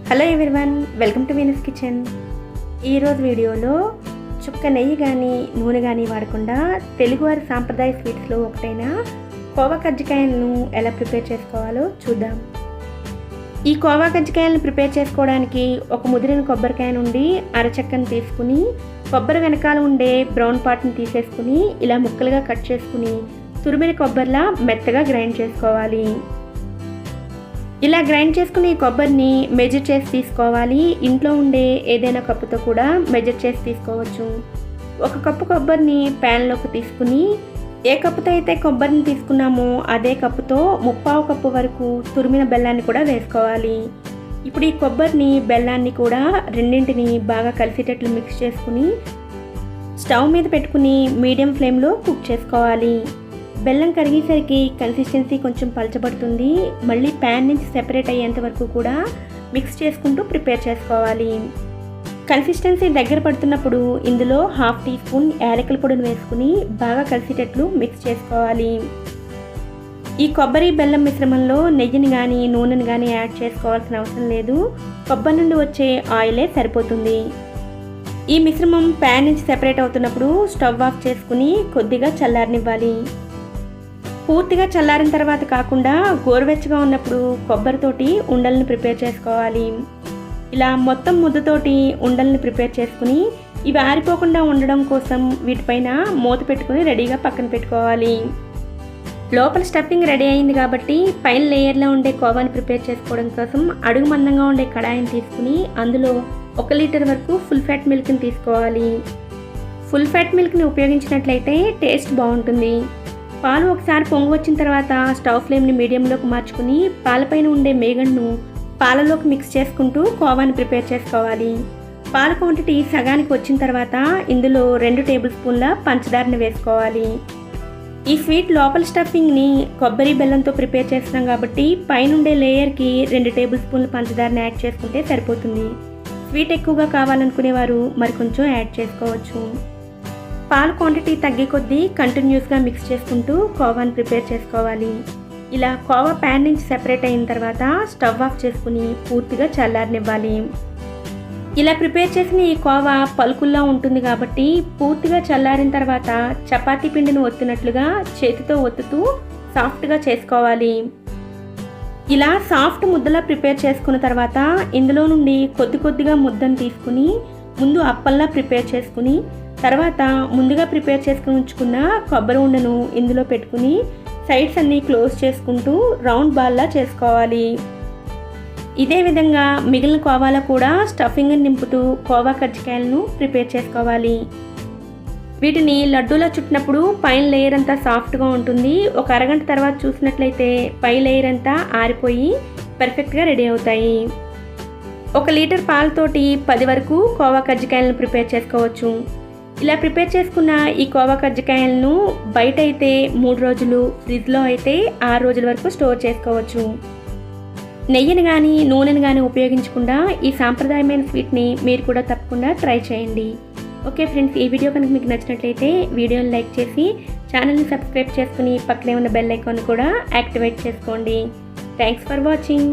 Hello everyone, welcome to Venus kitchen. ఈరోజు వీడియోలో చుక్క నెయ్యి కానీ నూనె కానీ వాడకుండా తెలుగువారి సాంప్రదాయ స్వీట్స్లో ఒకటైన కోవా కజ్జికాయలను ఎలా ప్రిపేర్ చేసుకోవాలో చూద్దాం. ఈ కోవా కజ్జికాయలను ప్రిపేర్ చేసుకోవడానికి ఒక ముదిరిన కొబ్బరికాయ నుండి అరచెక్కను తీసుకుని కొబ్బరి వెనకాల ఉండే బ్రౌన్ పార్ట్ని తీసేసుకుని ఇలా ముక్కలుగా కట్ చేసుకుని తురిమిన కొబ్బరిలా మెత్తగా గ్రైండ్ చేసుకోవాలి. ఇలా గ్రైండ్ చేసుకుని కొబ్బరిని మెజర్ చేసి తీసుకోవాలి. ఇంట్లో ఉండే ఏదైనా కప్పుతో కూడా మెజర్ చేసి తీసుకోవచ్చు. ఒక కప్పు కొబ్బరిని ప్యాన్లోకి తీసుకుని ఏ కప్పుతో అయితే కొబ్బరిని తీసుకున్నామో అదే కప్పుతో 1/2 కప్పు వరకు తురిమిన బెల్లాన్ని కూడా వేసుకోవాలి. ఇప్పుడు ఈ కొబ్బరిని బెల్లాన్ని కూడా రెండింటిని బాగా కలిసేటట్లు మిక్స్ చేసుకుని స్టవ్ మీద పెట్టుకుని మీడియం ఫ్లేమ్లో కుక్ చేసుకోవాలి. బెల్లం కరిగేసరికి కన్సిస్టెన్సీ కొంచెం పలచబడుతుంది. మళ్ళీ ప్యాన్ నుంచి సెపరేట్ అయ్యేంత వరకు కూడా మిక్స్ చేసుకుంటూ ప్రిపేర్ చేసుకోవాలి. కన్సిస్టెన్సీ దగ్గర పడుతున్నప్పుడు ఇందులో 1/2 టీ స్పూన్ యాలకుల పొడిని వేసుకుని బాగా కలిసేటట్లు మిక్స్ చేసుకోవాలి. ఈ కొబ్బరి బెల్లం మిశ్రమంలో నెయ్యిని కానీ నూనెని కానీ యాడ్ చేసుకోవాల్సిన అవసరం లేదు. కొబ్బరి నుండి వచ్చే ఆయిలే సరిపోతుంది. ఈ మిశ్రమం ప్యాన్ నుంచి సెపరేట్ అవుతున్నప్పుడు స్టవ్ ఆఫ్ చేసుకుని కొద్దిగా చల్లారనివ్వాలి. పూర్తిగా చల్లారిన తర్వాత కాకుండా గోరువెచ్చగా ఉన్నప్పుడు కొబ్బరితోటి ఉండల్ని ప్రిపేర్ చేసుకోవాలి. ఇలా మొత్తం ముద్దతోటి ఉండల్ని ప్రిపేర్ చేసుకుని ఇవి ఆరిపోకుండా ఉండడం కోసం వీటిపైన మూత పెట్టుకుని రెడీగా పక్కన పెట్టుకోవాలి. లోపల స్టఫింగ్ రెడీ అయింది కాబట్టి పైన లేయర్లో ఉండే కోవాని ప్రిపేర్ చేసుకోవడం కోసం అడుగు మందంగా ఉండే కడాయిని తీసుకుని అందులో 1 లీటర్ వరకు ఫుల్ ఫ్యాట్ మిల్క్ని తీసుకోవాలి. ఫుల్ ఫ్యాట్ మిల్క్ని ఉపయోగించినట్లయితే టేస్ట్ బాగుంటుంది. పాలు ఒకసారి పొంగు వచ్చిన తర్వాత స్టవ్ ఫ్లేమ్ని మీడియంలోకి మార్చుకుని పాలపైన ఉండే మేగడ్ను పాలలోకి మిక్స్ చేసుకుంటూ కోవాని ప్రిపేర్ చేసుకోవాలి. పాల క్వాంటిటీ సగానికి వచ్చిన తర్వాత ఇందులో 2 టేబుల్ స్పూన్ల పంచదారని వేసుకోవాలి. ఈ స్వీట్ లోపల స్టఫింగ్ని కొబ్బరి బెల్లంతో ప్రిపేర్ చేస్తున్నాం కాబట్టి పైన ఉండే లేయర్కి 2 టేబుల్ స్పూన్ల పంచదారని యాడ్ చేసుకుంటే సరిపోతుంది. స్వీట్ ఎక్కువగా కావాలనుకునేవారు మరికొంచెం యాడ్ చేసుకోవచ్చు. పాల క్వాంటిటీ తగ్గే కొద్దీ కంటిన్యూస్గా మిక్స్ చేసుకుంటూ కోవాని ప్రిపేర్ చేసుకోవాలి. ఇలా కోవా ప్యాన్ నుంచి సెపరేట్ అయిన తర్వాత స్టవ్ ఆఫ్ చేసుకుని పూర్తిగా చల్లారనివ్వాలి. ఇలా ప్రిపేర్ చేసిన ఈ కోవా పలుకుల్లా ఉంటుంది కాబట్టి పూర్తిగా చల్లారిన తర్వాత చపాతీ పిండిని ఒత్తినట్లుగా చేతితో ఒత్తుతూ సాఫ్ట్గా చేసుకోవాలి. ఇలా సాఫ్ట్ ముద్దలా ప్రిపేర్ చేసుకున్న తర్వాత ఇందులో నుండి కొద్దిగా ముద్దను తీసుకుని ముందు అప్పల్లా ప్రిపేర్ చేసుకుని తర్వాత ముందుగా ప్రిపేర్ చేసుకుని ఉంచుకున్న కొబ్బరి ఉండను ఇందులో పెట్టుకుని సైడ్స్ అన్నీ క్లోజ్ చేసుకుంటూ రౌండ్ బాల్లా చేసుకోవాలి. ఇదే విధంగా మిగిలిన కోవాలో కూడా స్టఫింగ్ని నింపుతూ కోవా కజ్జికాయలను ప్రిపేర్ చేసుకోవాలి. వీటిని లడ్డూలా చుట్టినప్పుడు పైన లేయర్ అంతా సాఫ్ట్గా ఉంటుంది. ఒక అరగంట తర్వాత చూసినట్లయితే పై లేయర్ అంతా ఆరిపోయి పర్ఫెక్ట్గా రెడీ అవుతాయి. 1 లీటర్ పాలతోటి 10 వరకు కోవా కజ్జికాయలను ప్రిపేర్ చేసుకోవచ్చు. ఇలా ప్రిపేర్ చేసుకున్న ఈ కోవా కజ్జికాయలను బయట అయితే 3 రోజులు, ఫ్రిడ్జ్లో అయితే 6 రోజుల వరకు స్టోర్ చేసుకోవచ్చు. నెయ్యిని కానీ నూనెని కానీ ఉపయోగించకుండా ఈ సాంప్రదాయమైన స్వీట్ని మీరు కూడా తప్పకుండా ట్రై చేయండి. ఓకే ఫ్రెండ్స్, ఈ వీడియో కనుక మీకు నచ్చినట్లయితే వీడియోని లైక్ చేసి ఛానల్ని సబ్స్క్రైబ్ చేసుకుని పక్కనే ఉన్న బెల్ ఐకాన్ కూడా యాక్టివేట్ చేసుకోండి. Thanks for watching.